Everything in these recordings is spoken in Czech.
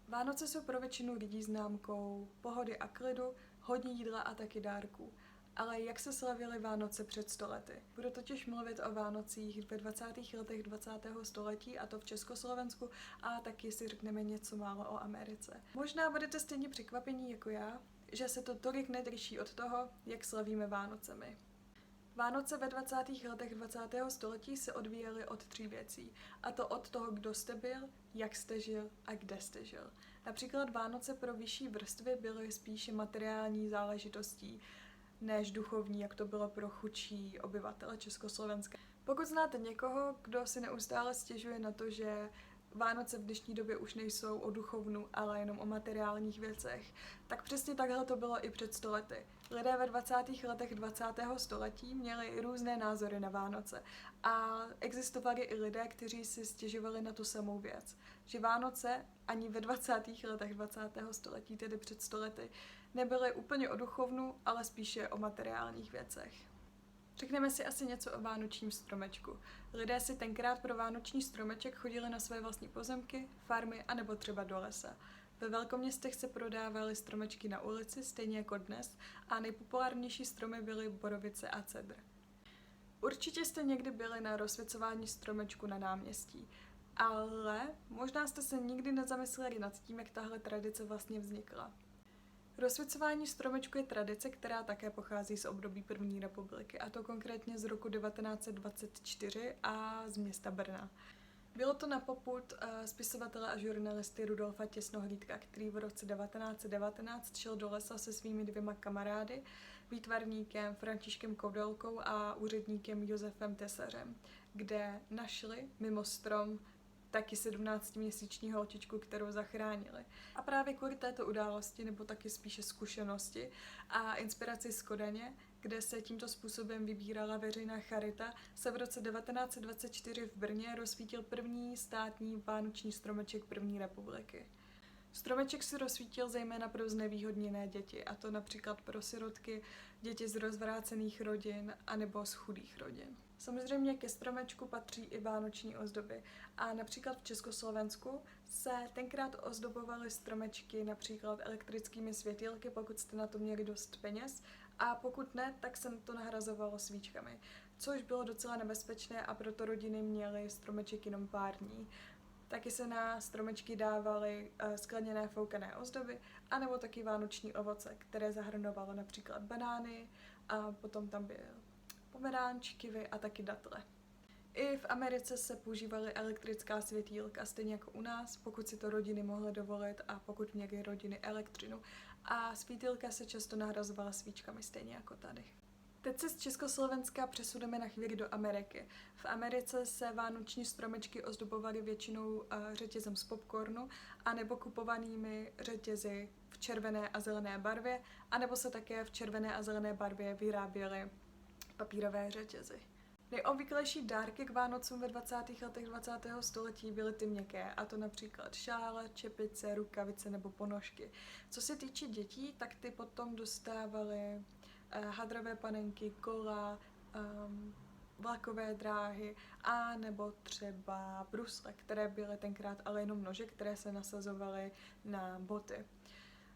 Vánoce jsou pro většinu lidí známkou pohody a klidu, hodně jídla a taky dárků. Ale jak se slavily Vánoce před 100 lety? Budu totiž mluvit o Vánocích ve 20. letech 20. století, a to v Československu, a taky si řekneme něco málo o Americe. Možná budete stejně překvapení jako já, že se to tolik nedliší od toho, jak slavíme Vánoce my. Vánoce ve 20. letech 20. století se odvíjely od 3 věcí, a to od toho, kdo jste byl, jak jste žil a kde jste žil. Například Vánoce pro vyšší vrstvy byly spíše materiální záležitostí, než duchovní, jak to bylo pro chudší obyvatele Československa. Pokud znáte někoho, kdo si neustále stěžuje na to, že Vánoce v dnešní době už nejsou o duchovnu, ale jenom o materiálních věcech, tak přesně takhle to bylo i před 100 lety. Lidé ve 20. letech 20. století měli různé názory na Vánoce a existovali i lidé, kteří si stěžovali na tu samou věc, že Vánoce ani ve 20. letech 20. století, tedy před 100 lety, nebyly úplně o duchovnu, ale spíše o materiálních věcech. Řekneme si asi něco o vánočním stromečku. Lidé si tenkrát pro vánoční stromeček chodili na své vlastní pozemky, farmy a nebo třeba do lesa. Ve velkoměstech se prodávaly stromečky na ulici, stejně jako dnes, a nejpopulárnější stromy byly borovice a cedr. Určitě jste někdy byli na rozsvěcování stromečku na náměstí, ale možná jste se nikdy nezamysleli nad tím, jak tahle tradice vlastně vznikla. Rozsvěcování stromečku je tradice, která také pochází z období první republiky, a to konkrétně z roku 1924 a z města Brna. Bylo to na popud spisovatele a žurnalisty Rudolfa Těsnohlídka, který v roce 1919 šel do lesa se svými 2 kamarády, výtvarníkem Františkem Koudelkou a úředníkem Josefem Tesařem, kde našli mimo strom taky 17měsíční holčičku, kterou zachránili. A právě kvůli této události, nebo taky spíše zkušenosti a inspiraci z Kodaně, kde se tímto způsobem vybírala veřejná charita, se v roce 1924 v Brně rozsvítil první státní vánoční stromeček první republiky. Stromeček se rozsvítil zejména pro znevýhodněné děti, a to například pro sirotky, děti z rozvrácených rodin anebo z chudých rodin. Samozřejmě ke stromečku patří i vánoční ozdoby a například v Československu se tenkrát ozdobovaly stromečky například elektrickými světýlky, pokud jste na to měli dost peněz, a pokud ne, tak se to nahrazovalo svíčkami, což bylo docela nebezpečné, a proto rodiny měly stromeček jenom pár dní. Taky se na stromečky dávaly skleněné foukané ozdoby, anebo taky vánoční ovoce, které zahrnovalo například banány, a potom tam byl pomeranč, kivy a taky datle. I v Americe se používaly elektrická světýlka, stejně jako u nás, pokud si to rodiny mohly dovolit a pokud měly rodiny elektřinu. A světýlka se často nahrazovala svíčkami, stejně jako tady. Teď se z Československa přesuneme na chvíli do Ameriky. V Americe se vánoční stromečky ozdobovaly většinou řetězem z popcornu anebo kupovanými řetězy v červené a zelené barvě, anebo se také v červené a zelené barvě vyráběly papírové řetězy. Nejobvyklejší dárky k Vánocům ve 20. letech 20. století byly ty měkké, a to například šále, čepice, rukavice nebo ponožky. Co se týče dětí, tak ty potom dostávaly hadrové panenky, kola, vlakové dráhy a nebo třeba brusle, které byly tenkrát ale jenom nože, které se nasazovaly na boty.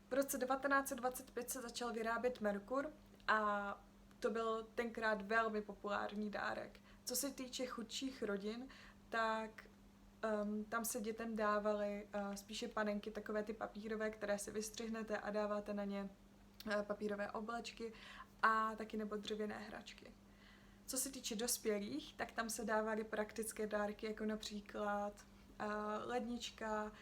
V roce 1925 se začal vyrábět Merkur a to byl tenkrát velmi populární dárek. Co se týče chudších rodin, tak tam se dětem dávaly spíše panenky, takové ty papírové, které si vystřihnete a dáváte na ně papírové oblečky a taky nebo dřevěné hračky. Co se týče dospělých, tak tam se dávaly praktické dárky, jako například lednička,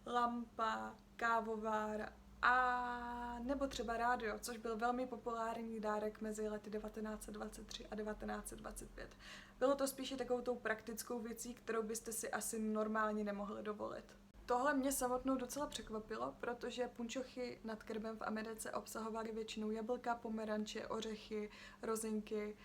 lampa, kávovár a nebo třeba rádio, což byl velmi populární dárek mezi lety 1923 a 1925. Bylo to spíše takovou tou praktickou věcí, kterou byste si asi normálně nemohli dovolit. Tohle mě samotnou docela překvapilo, protože punčochy nad krbem v Americe obsahovaly většinou jablka, pomeranče, ořechy, rozinky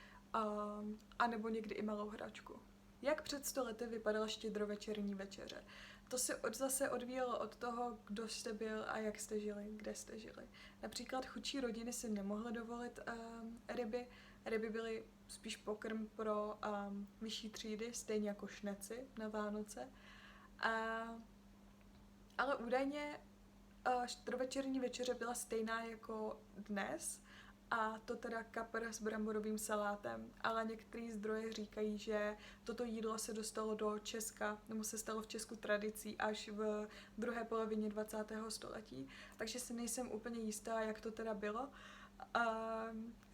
a nebo někdy i malou hračku. Jak před 100 lety vypadala štědrovečerní večeře? To se zase odvíjelo od toho, kdo jste byl a jak jste žili, kde jste žili. Například chudší rodiny si nemohly dovolit ryby. Ryby byly spíš pokrm pro vyšší třídy, stejně jako šneci na Vánoce. Ale údajně štrovečerní večeře byla stejná jako dnes, a to teda kapr s bramborovým salátem, ale některý zdroje říkají, že toto jídlo se dostalo do Česka, nebo se stalo v Česku tradicí až v druhé polovině 20. století, takže si nejsem úplně jistá, jak to teda bylo.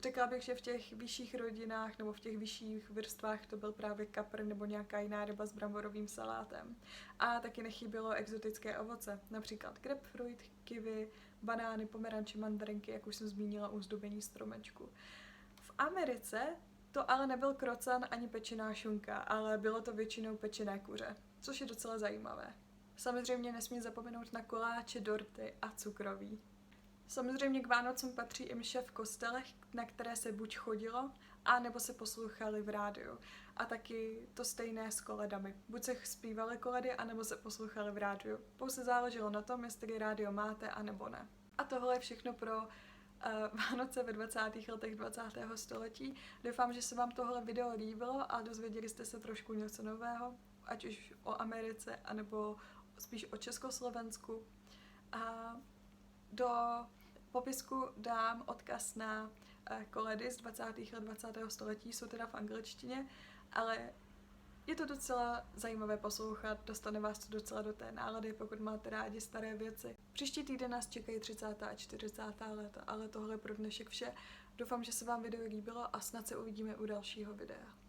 Řekla bych, že v těch vyšších rodinách nebo v těch vyšších vrstvách to byl právě kapr nebo nějaká jiná ryba s bramborovým salátem. A taky nechybělo exotické ovoce, například grapefruit, kiwi, banány, pomeranče, mandarinky, jak už jsem zmínila, u zdobení stromečku. V Americe to ale nebyl krocan ani pečená šunka, ale bylo to většinou pečené kuře, což je docela zajímavé. Samozřejmě nesmí zapomenout na koláče, dorty a cukroví. Samozřejmě k Vánocům patří i mše v kostelech, na které se buď chodilo, a nebo se poslouchali v rádiu. A taky to stejné s koledami. Buď se zpívaly koledy, anebo se poslouchali v rádiu. Pouze záleželo na tom, jestli rádio máte, anebo ne. A tohle je všechno pro Vánoce ve 20. letech 20. století. Doufám, že se vám tohle video líbilo a dozvěděli jste se trošku něco nového, ať už o Americe, anebo spíš o Československu. A do popisku dám odkaz na koledy z 20. let 20. století, jsou teda v angličtině, ale je to docela zajímavé poslouchat, dostane vás to docela do té nálady, pokud máte rádi staré věci. Příští týden nás čekají 30. a 40. léta, ale tohle je pro dnešek vše. Doufám, že se vám video líbilo a snad se uvidíme u dalšího videa.